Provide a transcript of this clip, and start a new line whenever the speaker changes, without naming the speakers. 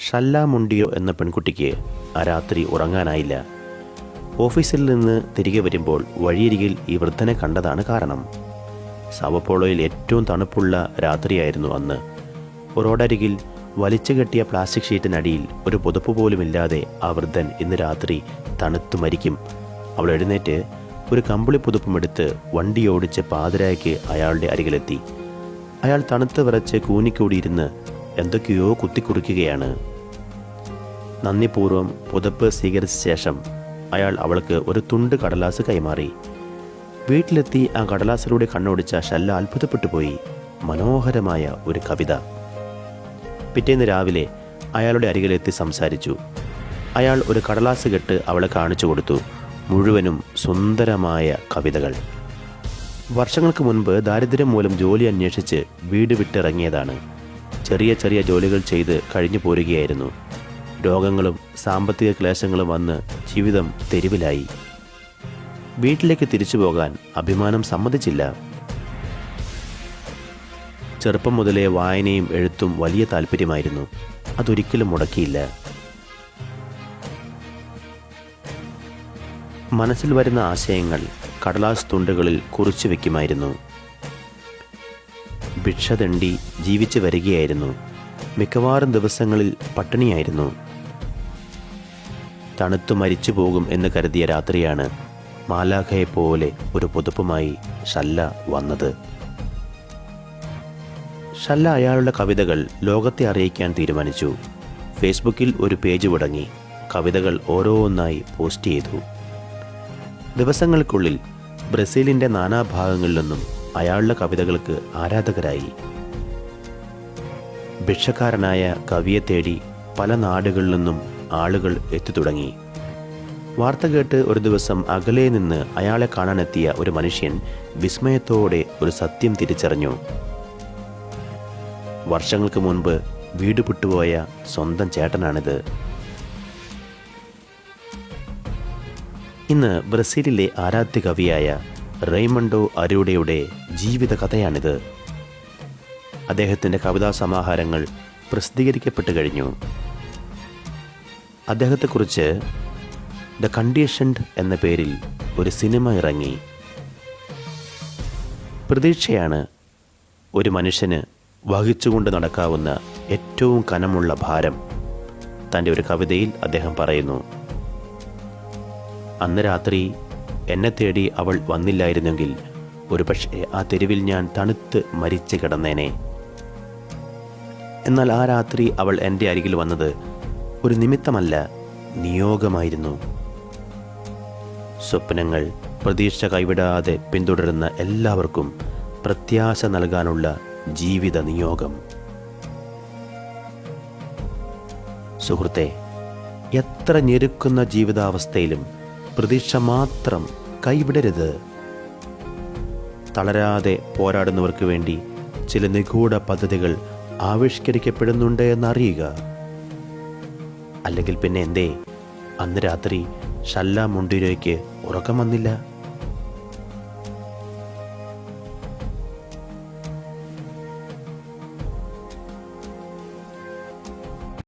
ഷല്ല മുണ്ടിയോ എന്ന പെൺകുട്ടിക്ക് ആ രാത്രി ഉറങ്ങാനായില്ല. ഓഫീസിൽ നിന്ന് തിരികെ വരുമ്പോൾ വഴിയരികിൽ ഈ വൃദ്ധനെ കണ്ടതാണ് കാരണം. സാവോപോളോയിൽ ഏറ്റവും തണുപ്പുള്ള രാത്രിയായിരുന്നു അന്ന്. റോഡരികിൽ വലിച്ചു കെട്ടിയ പ്ലാസ്റ്റിക് ഷീറ്റിനടിയിൽ ഒരു പുതപ്പ് പോലുമില്ലാതെ ആ വൃദ്ധൻ ഇന്ന് രാത്രി തണുത്തു മരിക്കും. അവൾ എഴുന്നേറ്റ് ഒരു കമ്പിളി പുതുപ്പുമെടുത്ത് വണ്ടി ഓടിച്ച് പാതിരായ്ക്ക് അയാളുടെ അരികിലെത്തി. അയാൾ തണുത്ത് വിറച്ച് കൂനിക്കൂടിയിരുന്ന് എന്തൊക്കെയോ കുത്തിക്കുറിക്കുകയാണ്. നന്ദിപൂർവ്വം പുതപ്പ് സ്വീകരിച്ച ശേഷം അയാൾ അവൾക്ക് ഒരു തുണ്ട് കടലാസ് കൈമാറി. വീട്ടിലെത്തി ആ കടലാസിലൂടെ കണ്ണോടിച്ച ഷല്ല അത്ഭുതപ്പെട്ടു പോയി. മനോഹരമായ ഒരു കവിത. പിറ്റേന്ന് രാവിലെ അയാളുടെ അരികിലെത്തി സംസാരിച്ചു. അയാൾ ഒരു കടലാസ് കെട്ട് അവളെ കാണിച്ചു കൊടുത്തു. മുഴുവനും സുന്ദരമായ കവിതകൾ. വർഷങ്ങൾക്ക് മുൻപ് ദാരിദ്ര്യം മൂലം ജോലി അന്വേഷിച്ച് വീട് വിട്ടിറങ്ങിയതാണ്. ചെറിയ ചെറിയ ജോലികൾ ചെയ്ത് കഴിഞ്ഞു പോരുകയായിരുന്നു. രോഗങ്ങളും സാമ്പത്തിക ക്ലേശങ്ങളും വന്ന് ജീവിതം തെരുവിലായി. വീട്ടിലേക്ക് തിരിച്ചു പോകാൻ അഭിമാനം സമ്മതിച്ചില്ല. ചെറുപ്പം മുതലേ വായനയും എഴുത്തും വലിയ താല്പര്യമായിരുന്നു. അതൊരിക്കലും മുടക്കിയില്ല. മനസ്സിൽ വരുന്ന ആശയങ്ങൾ കടലാസ് തുണ്ടുകളിൽ കുറിച്ചു വയ്ക്കുമായിരുന്നു. ഭിക്ഷ തെണ്ടി ജീവിച്ചു വരികയായിരുന്നു. മിക്കവാറും ദിവസങ്ങളിൽ പട്ടിണിയായിരുന്നു. തണുത്തു മരിച്ചു പോകും എന്ന് കരുതിയ രാത്രിയാണ് മാലാഖയെപ്പോലെ ഒരു പുതുപ്പുമായി ഷല്ല വന്നത്. ഷല്ല അയാളുടെ കവിതകൾ ലോകത്തെ അറിയിക്കാൻ തീരുമാനിച്ചു. ഫേസ്ബുക്കിൽ ഒരു പേജ് തുടങ്ങി. കവിതകൾ ഓരോന്നായി പോസ്റ്റ് ചെയ്തു. ദിവസങ്ങൾക്കുള്ളിൽ ബ്രസീലിൻ്റെ നാനാഭാഗങ്ങളിൽ നിന്നും അയാളുടെ കവിതകൾക്ക് ആരാധകരായി. ഭിക്ഷക്കാരനായ കവിയെ തേടി പല നാടുകളിൽ നിന്നും ആളുകൾ എത്തിത്തുടങ്ങി. വാർത്ത കേട്ട് ഒരു ദിവസം അകലെ നിന്ന് അയാളെ കാണാനെത്തിയ ഒരു മനുഷ്യൻ വിസ്മയത്തോടെ ഒരു സത്യം തിരിച്ചറിഞ്ഞു. വർഷങ്ങൾക്ക് മുൻപ് വീട് വിട്ടുപോയ സ്വന്തം ചേട്ടനാണിത്. ഇന്ന് ബ്രസീലിലെ ആരാധ്യ കവിയായ റെയ്മണ്ടോ അരൂഡയുടെ ജീവിത കഥയാണിത്. അദ്ദേഹത്തിൻ്റെ കവിതാ സമാഹാരങ്ങൾ പ്രസിദ്ധീകരിക്കപ്പെട്ടു കഴിഞ്ഞു. അദ്ദേഹത്തെക്കുറിച്ച് ദ കണ്ടീഷൻഡ് എന്ന പേരിൽ ഒരു സിനിമ ഇറങ്ങി. പ്രതീക്ഷയാണ് ഒരു മനുഷ്യന് വഹിച്ചുകൊണ്ട് നടക്കാവുന്ന ഏറ്റവും കനമുള്ള ഭാരം. തൻ്റെ ഒരു കവിതയിൽ അദ്ദേഹം പറയുന്നു, അന്ന് രാത്രി എന്നെ തേടി അവൾ വന്നില്ലായിരുന്നെങ്കിൽ ഒരുപക്ഷെ ആ തെരുവിൽ ഞാൻ തണുത്ത് മരിച്ചു കിടന്നേനെ. എന്നാൽ ആ രാത്രി അവൾ എൻ്റെ അരികിൽ വന്നത് ഒരു നിമിത്തമല്ല, നിയോഗമായിരുന്നു. സ്വപ്നങ്ങൾ പ്രതീക്ഷ കൈവിടാതെ പിന്തുടരുന്ന എല്ലാവർക്കും പ്രത്യാശ നൽകാനുള്ള ജീവിത നിയോഗം. സുഹൃത്തെ, എത്ര ഞെരുക്കുന്ന ജീവിതാവസ്ഥയിലും പ്രതീക്ഷ മാത്രം കൈവിടരുത്. തളരാതെ പോരാടുന്നവർക്ക് വേണ്ടി ചില നിഗൂഢ പദ്ധതികൾ ആവിഷ്കരിക്കപ്പെടുന്നുണ്ട് എന്നറിയുക. അല്ലെങ്കിൽ പിന്നെ എന്തേ അന്ന് രാത്രി ഷല്ല മുണ്ടിരോയ്ക്ക് ഉറക്കം വന്നില്ല?